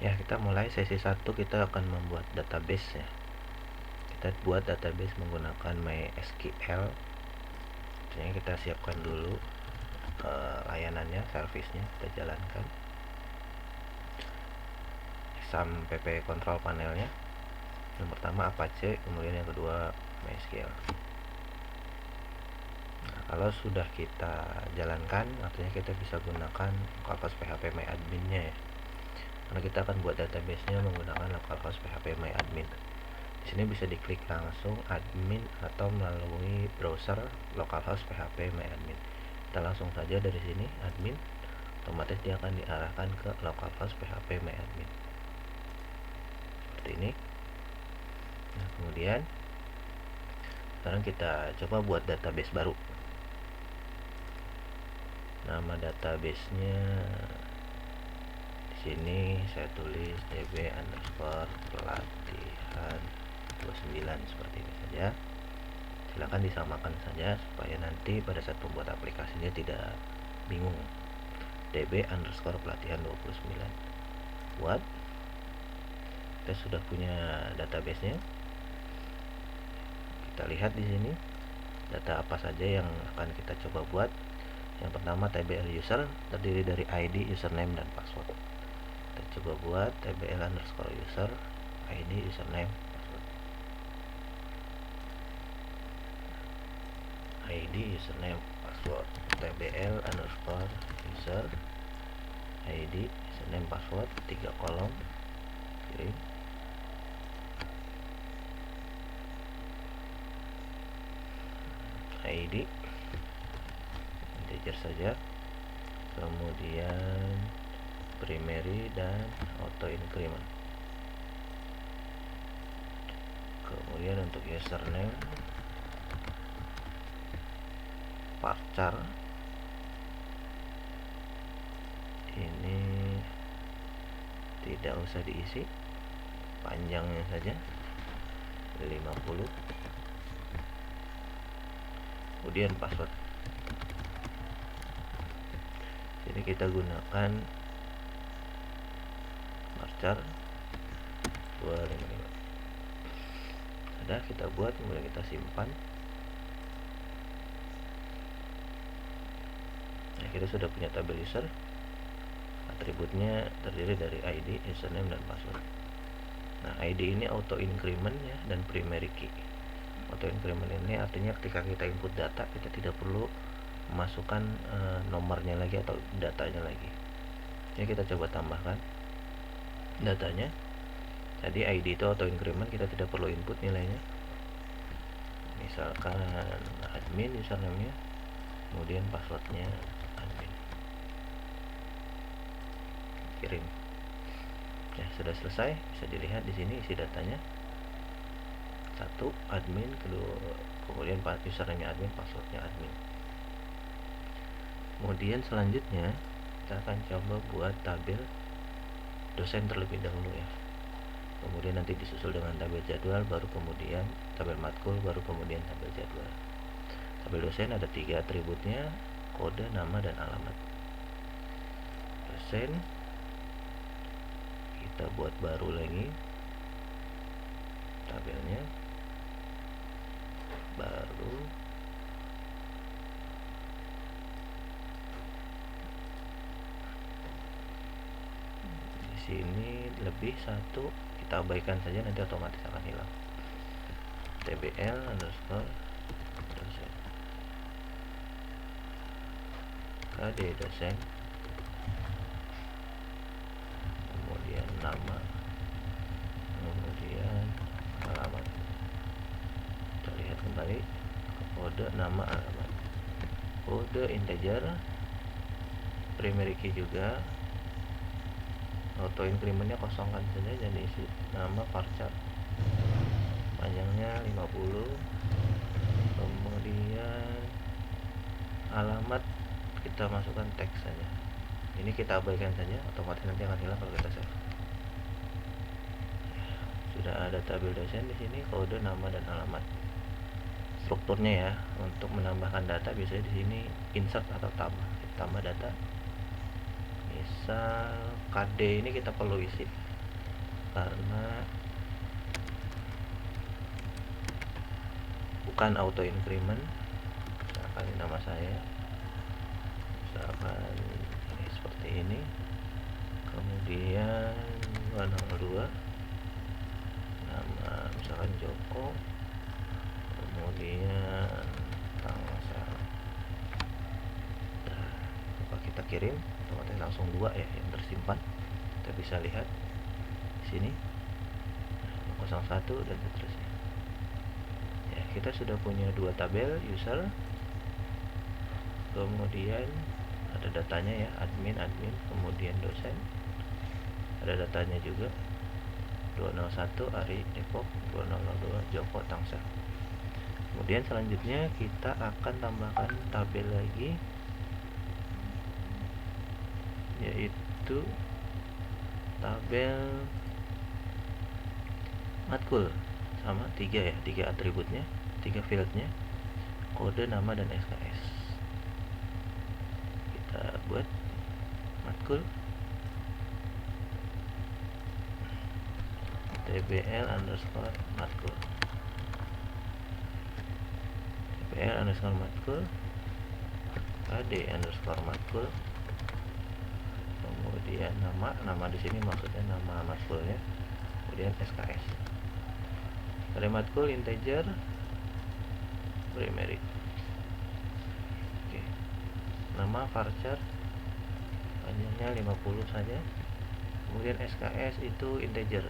Ya, kita mulai sesi 1. Kita akan membuat database ya. Kita buat database menggunakan MySQL. Artinya kita siapkan dulu layanannya, servisnya kita jalankan. XAMPP control panelnya. Yang pertama Apache, kemudian yang kedua MySQL. Nah, kalau sudah kita jalankan, artinya kita bisa gunakan localhost php myadmin-nya ya. Karena kita akan buat database-nya menggunakan localhost php myadmin. Di sini bisa diklik langsung admin atau melalui browser localhost php myadmin. Kita langsung saja dari sini admin, otomatis dia akan diarahkan ke localhost php myadmin. Seperti ini. Nah, kemudian sekarang kita coba buat database baru. Nama database-nya di sini saya tulis db_pelatihan 29 seperti ini saja. Silakan disamakan saja supaya nanti pada saat membuat aplikasinya tidak bingung. db_pelatihan 29 buat. Kita sudah punya database-nya. Kita lihat di sini data apa saja yang akan kita coba buat. Yang pertama tbl user, terdiri dari ID, username, dan password. Kita coba buat tbl_user, ID, username, password. ID, username, password. tbl_user, ID, username, password, 3 kolom. Kirim. ID integer saja, kemudian primary dan auto increment. Kemudian untuk username varchar, ini tidak usah diisi, panjangnya saja 50. Kemudian password, jadi kita gunakan varchar 255. Sudah kita buat, kemudian kita simpan. Nah, kita sudah punya tabel user. Atributnya terdiri dari ID, username, dan password. Nah, ID ini auto increment ya, dan primary key. Auto increment ini artinya ketika kita input data, kita tidak perlu memasukkan nomornya lagi atau datanya lagi. Jadi kita coba tambahkan datanya. Tadi ID itu auto increment, kita tidak perlu input nilainya. Misalkan admin username-nya, kemudian passwordnya admin. Kirim. Ya, sudah selesai. Bisa dilihat di sini isi datanya. 1 admin, kedua, kemudian username admin, passwordnya admin. Kemudian selanjutnya kita akan coba buat tabel dosen terlebih dahulu ya. Kemudian nanti disusul dengan tabel jadwal, baru kemudian tabel matkul, baru kemudian tabel jadwal. Tabel dosen ada 3 atributnya, kode, nama, dan alamat. Dosen kita buat baru lagi tabelnya, baru. Di sini lebih 1, kita abaikan saja, nanti otomatis akan hilang. tbl_dosen, kd dosen, kemudian nama, kemudian alamat. Kita lihat kembali kode, nama, alamat. Kode integer, primary key juga, auto increment-nya kosongkan saja, jadi isi nama varchar, panjangnya 50. Kemudian alamat kita masukkan teks saja. Ini kita abaikan saja, otomatis nanti akan hilang kalau kita save. Sudah ada tabel dosen di sini, kode, nama, dan alamat. Strukturnya ya, untuk menambahkan data biasanya di sini insert atau tambah data, misal KD ini kita perlu isi karena bukan auto increment. Misalkan ini nama saya, misalkan ini seperti ini, kemudian 202 nama misalkan Joko, kemudian Tangsel. Nah, coba kita kirim, otomatis langsung 2 ya yang tersimpan. Kita bisa lihat di sini 01 dan seterusnya. Ya, kita sudah punya 2 tabel user, kemudian ada datanya ya, admin, kemudian dosen, ada datanya juga 201 Ari Depok, 2002 Joko Tangsel. Kemudian selanjutnya kita akan tambahkan tabel lagi, yaitu tabel matkul, sama 3 ya, 3 atributnya, 3 fieldnya, kode, nama, dan SKS. Kita buat matkul tbl underscore matkul, tbl underscore matkul, kd underscore matkul, kemudian nama di sini maksudnya nama matkulnya, kemudian SKS. Pada matkul integer primary. Oke. Nama varchar panjangnya 50 saja. Kemudian SKS itu integer.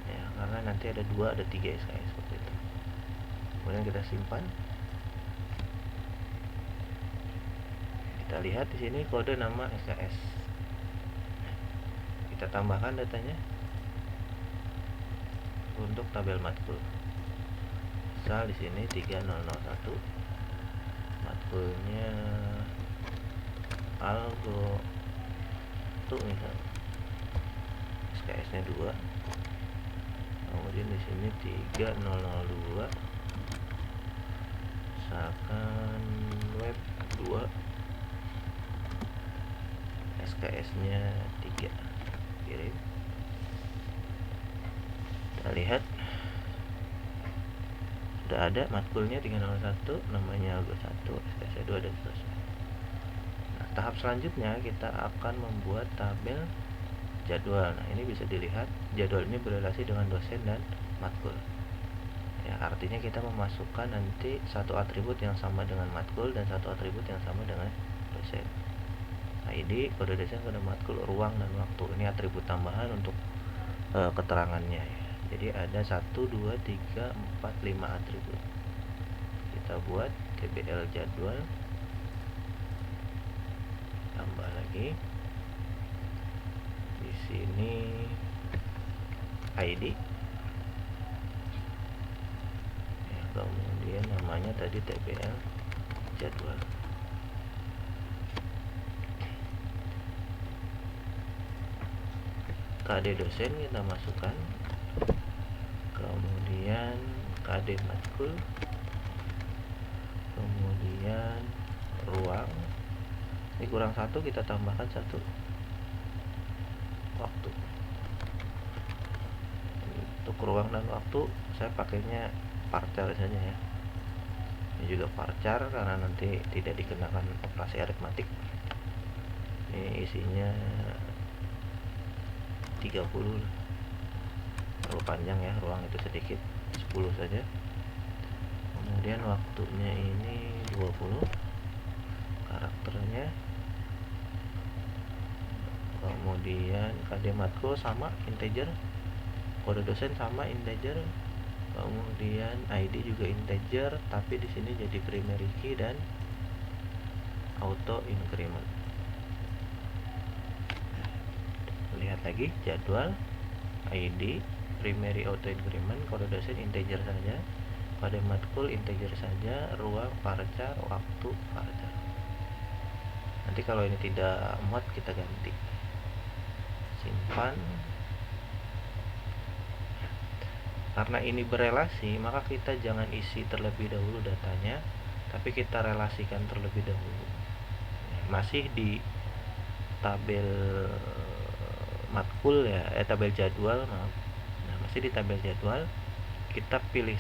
Ya, karena nanti ada 2, ada 3 SKS seperti itu. Kemudian kita simpan. Kita lihat di sini kode, nama, SKS. Kita tambahkan datanya untuk tabel matkul. Misal di sini 3001, matkulnya algo tuh misal, SKS-nya 2. Kemudian di sini 3002, misalkan web 2, SKS-nya 3. Kirim. Kita lihat sudah ada matkulnya 301, namanya algo 1, SKS 2, dan seterusnya. Nah, tahap selanjutnya kita akan membuat tabel jadwal. Nah, ini bisa dilihat jadwal ini berrelasi dengan dosen dan matkul. Ya, artinya kita memasukkan nanti satu atribut yang sama dengan matkul dan satu atribut yang sama dengan dosen. ID, kode dosen, kode matkul, ruang, dan waktu. Ini atribut tambahan untuk keterangannya ya. Jadi ada 1, 2, 3, 4, 5 atribut. Kita buat tbl jadwal, tambah lagi di sini ID ya, kemudian namanya tadi tbl jadwal. KD dosen kita masukkan, kemudian KD matkul, kemudian ruang. Ini kurang 1, kita tambahkan 1 waktu. Untuk ruang dan waktu saya pakainya varchar saja ya. Ini juga varchar karena nanti tidak dikenakan operasi aritmatik. Ini isinya 30, terlalu panjang ya, ruang itu sedikit, 10 saja. Kemudian waktunya ini 20, karakternya, kemudian KD matkul sama integer, kode dosen sama integer, kemudian ID juga integer, tapi di sini jadi primary key dan auto increment. Lihat lagi jadwal, ID, primary auto increment, kode dosen integer saja, pada matkul integer saja, ruang varchar, waktu varchar. Nanti kalau ini tidak muat kita ganti. Simpan. Karena ini berelasi, maka kita jangan isi terlebih dahulu datanya, tapi kita relasikan terlebih dahulu. Masih di tabel matkul ya, tabel jadwal, maaf. Nah, masih di tabel jadwal, kita pilih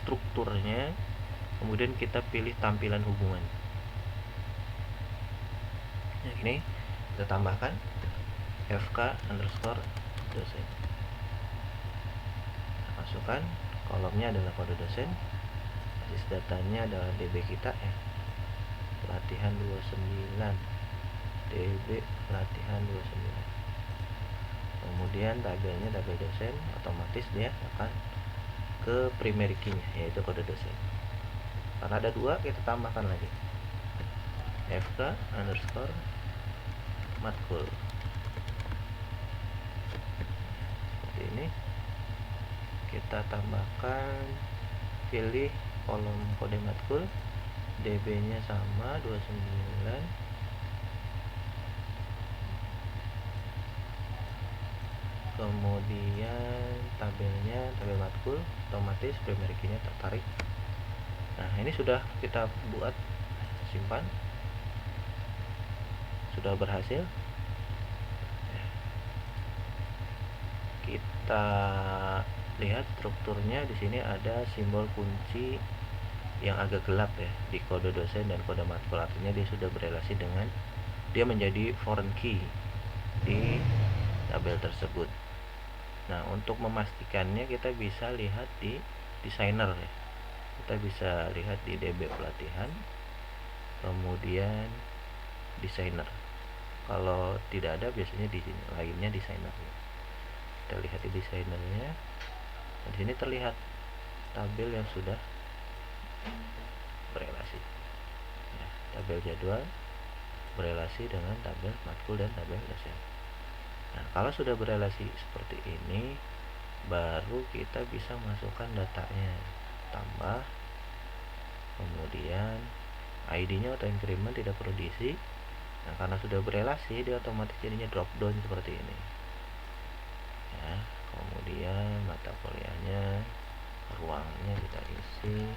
strukturnya, kemudian kita pilih tampilan hubungan. Nah, ini kita tambahkan fk_dosen. Nah, masukkan kolomnya adalah kode dosen, basis datanya adalah DB kita ya, pelatihan 29, DB pelatihan 29. Kemudian tabelnya tabel dosen, otomatis dia akan ke primary key-nya, yaitu kode dosen. Karena ada 2, kita tambahkan lagi fk_matkul. Seperti ini. Kita tambahkan, pilih kolom kode matkul, DB-nya sama 29. Kemudian tabelnya tabel matkul, otomatis primary key-nya tertarik. Nah, ini sudah kita buat, simpan. Sudah berhasil. Kita lihat strukturnya di sini ada simbol kunci yang agak gelap ya di kode dosen dan kode matkul, artinya dia sudah berelasi dengan, dia menjadi foreign key di tabel tersebut. Nah, untuk memastikannya kita bisa lihat di designer ya. Kita bisa lihat di DB pelatihan, kemudian designer. Kalau tidak ada, biasanya di sini lainnya designer. Kita lihat di desainernya. Di sini terlihat tabel yang sudah berelasi. Ya, tabel jadwal berelasi dengan tabel matkul dan tabel dosen. Nah, kalau sudah berelasi seperti ini, baru kita bisa masukkan datanya, tambah, kemudian ID-nya auto increment tidak perlu diisi. Nah, karena sudah berelasi, dia otomatis jadinya drop down seperti ini ya. Kemudian mata kuliahnya, ruangnya kita isi,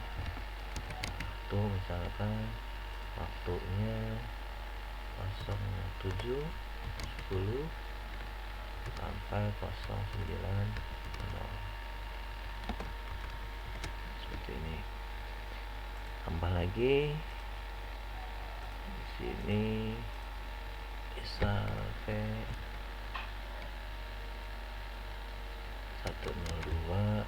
waktu misalkan waktunya 07.10 sampai 09.00, seperti ini. Tambah lagi di sini sampai 102,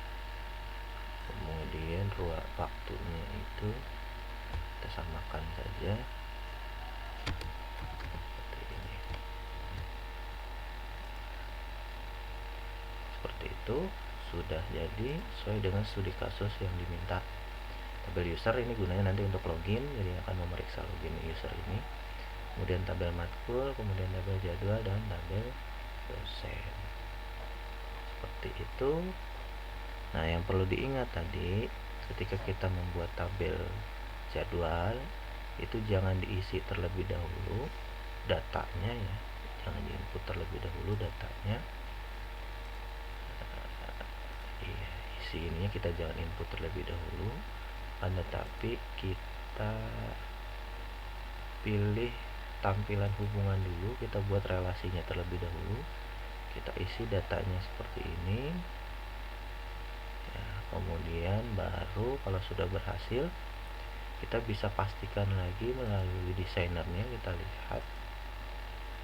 kemudian ruang waktunya itu kita samakan saja seperti ini. Seperti itu sudah jadi sesuai dengan studi kasus yang diminta. Tabel user ini gunanya nanti untuk login, jadi akan memeriksa login user ini. Kemudian tabel matkul, kemudian tabel jadwal, dan tabel dosen. Seperti itu. Nah, yang perlu diingat tadi, ketika kita membuat tabel jadwal, itu jangan diisi terlebih dahulu datanya ya, jangan diinput terlebih dahulu datanya. Isi ininya kita jangan input terlebih dahulu, tetapi kita pilih tampilan hubungan dulu, kita buat relasinya terlebih dahulu, kita isi datanya seperti ini ya. Kemudian baru kalau sudah berhasil, kita bisa pastikan lagi melalui desainernya. Kita lihat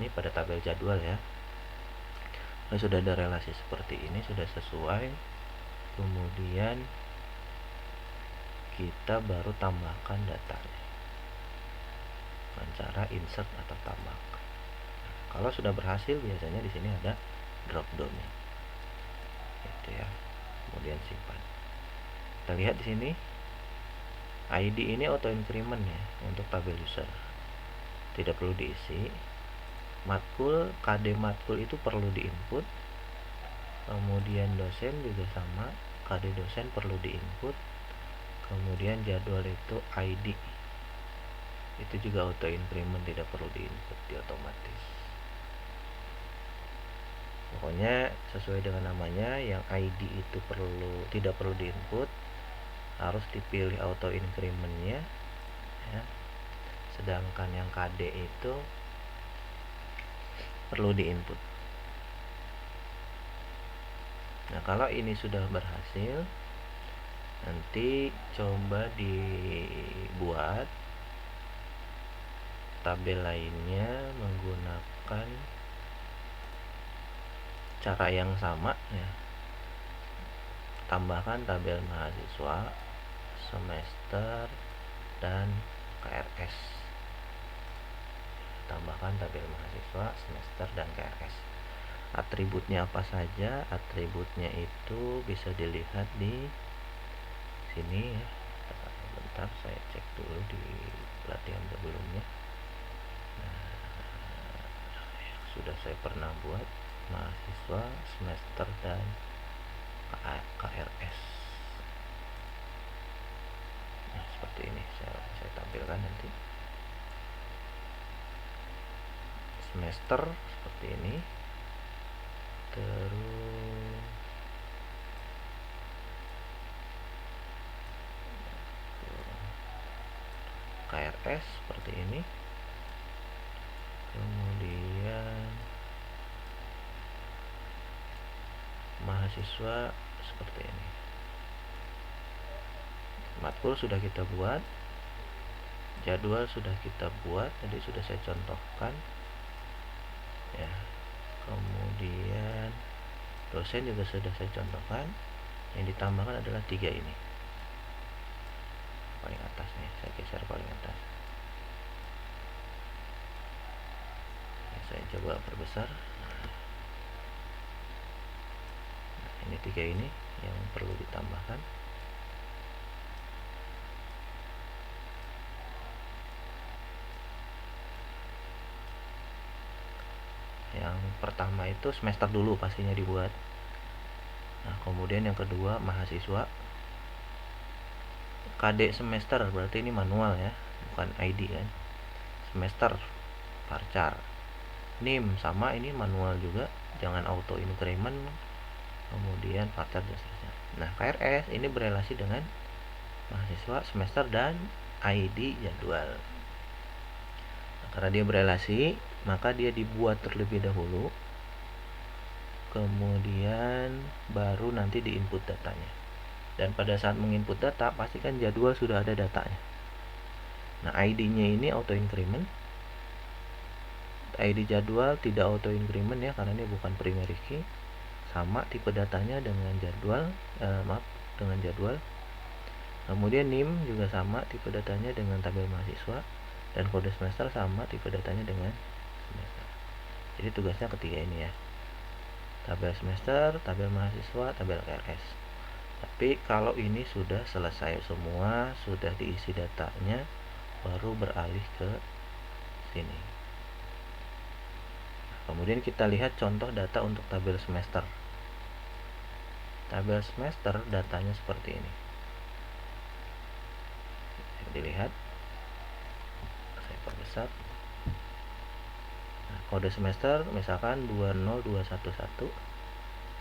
ini pada tabel jadwal ya, sudah ada relasi seperti ini, sudah sesuai. Kemudian kita baru tambahkan datanya dengan cara insert atau tambahkan. Kalau sudah berhasil, biasanya di sini ada drop down-nya, gitu ya. Kemudian simpan. Kita lihat di sini ID ini auto increment ya untuk tabel user, tidak perlu diisi. Matkul, KD matkul itu perlu diinput. Kemudian dosen juga sama, KD dosen perlu diinput. Kemudian jadwal itu ID itu juga auto increment, tidak perlu diinput, di otomatis. Pokoknya sesuai dengan namanya, yang ID itu tidak perlu diinput, harus dipilih auto increment-nya ya. Sedangkan yang KD itu perlu diinput. Nah, kalau ini sudah berhasil, nanti coba dibuat tabel lainnya menggunakan cara yang sama ya. Tambahkan tabel mahasiswa, semester, dan KRS. Tambahkan tabel mahasiswa, semester, dan KRS. Atributnya apa saja? Atributnya itu bisa dilihat di sini ya. Bentar, saya cek dulu di pelatihan sebelumnya. Nah, sudah saya pernah buat mahasiswa, semester, dan KRS. Nah, seperti ini saya tampilkan nanti. Semester seperti ini, terus KRS seperti ini, kemudian mahasiswa seperti ini. Matkul sudah kita buat, jadwal sudah kita buat, tadi sudah saya contohkan ya. Kemudian dosen juga sudah saya contohkan. Yang ditambahkan adalah 3 ini, paling atas nih, saya geser paling atas. Saya coba perbesar. Nah, ini 3 ini yang perlu ditambahkan. Yang pertama itu semester dulu pastinya dibuat. Nah, kemudian yang kedua mahasiswa. KD semester berarti ini manual ya, bukan ID kan. Semester varchar. NIM sama, ini manual juga, jangan auto increment. Kemudian varchar dan seterusnya. Nah, KRS ini berelasi dengan mahasiswa, semester, dan ID jadwal. Nah, karena dia berelasi, maka dia dibuat terlebih dahulu, kemudian baru nanti diinput datanya. Dan pada saat menginput data, pastikan jadwal sudah ada datanya. Nah, ID-nya ini auto increment. ID jadwal tidak auto increment ya, karena ini bukan primary key. Sama tipe datanya dengan jadwal, dengan jadwal. Kemudian NIM juga sama tipe datanya dengan tabel mahasiswa, dan kode semester sama tipe datanya dengan semester. Jadi tugasnya ketiga ini ya, tabel semester, tabel mahasiswa, tabel KRS. Tapi kalau ini sudah selesai semua, sudah diisi datanya, baru beralih ke sini. Kemudian kita lihat contoh data untuk tabel semester. Tabel semester datanya seperti ini. Dilihat, saya perbesar. Nah, kode semester misalkan 20211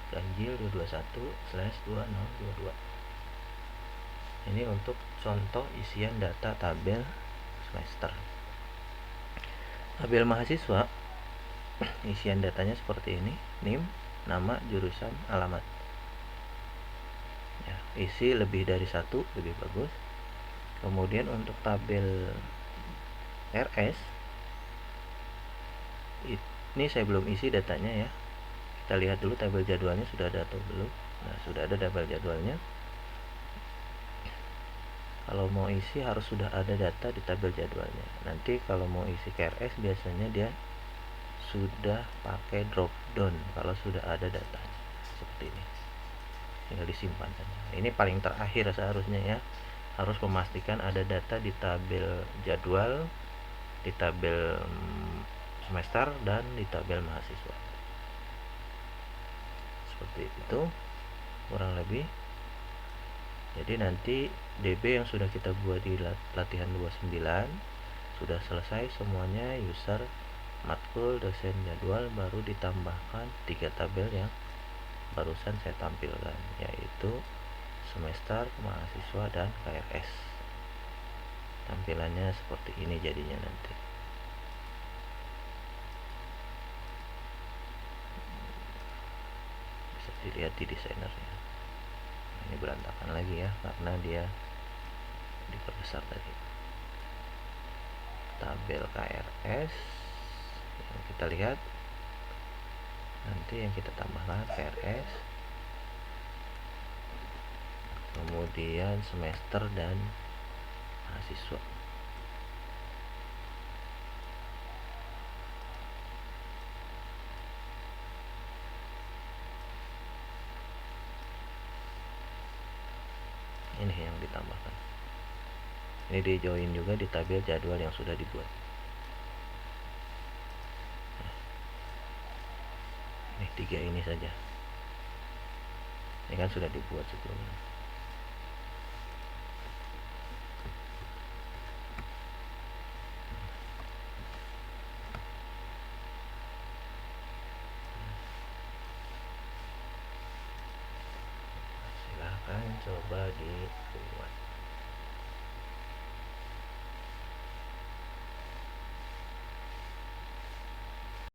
ganjil 221/2022. Ini untuk contoh isian data tabel semester. Tabel mahasiswa isian datanya seperti ini, NIM, nama, jurusan, alamat ya, isi lebih dari 1 lebih bagus. Kemudian untuk tabel RS ini saya belum isi datanya ya, kita lihat dulu tabel jadwalnya sudah ada atau belum. Nah, sudah ada tabel jadwalnya. Kalau mau isi harus sudah ada data di tabel jadwalnya. Nanti kalau mau isi KRS biasanya dia sudah pakai drop down kalau sudah ada data seperti ini, tinggal disimpan saja. Ini paling terakhir seharusnya ya, harus memastikan ada data di tabel jadwal, di tabel semester, dan di tabel mahasiswa. Seperti itu kurang lebih. Jadi nanti DB yang sudah kita buat di latihan 29 sudah selesai semuanya, user, matkul, dosen, jadwal, baru ditambahkan 3 tabel yang barusan saya tampilkan, yaitu semester, mahasiswa, dan KRS. Tampilannya seperti ini jadinya nanti. dilihat di desainernya. Ini berantakan lagi ya karena dia diperbesar tadi. Tabel KRS yang kita lihat, nanti yang kita tambahkan KRS, kemudian semester dan mahasiswa. Ini yang ditambahkan. Ini di join juga di tabel jadwal yang sudah dibuat. Ini 3 ini saja. Ini kan sudah dibuat sebelumnya. Silahkan coba dibuat.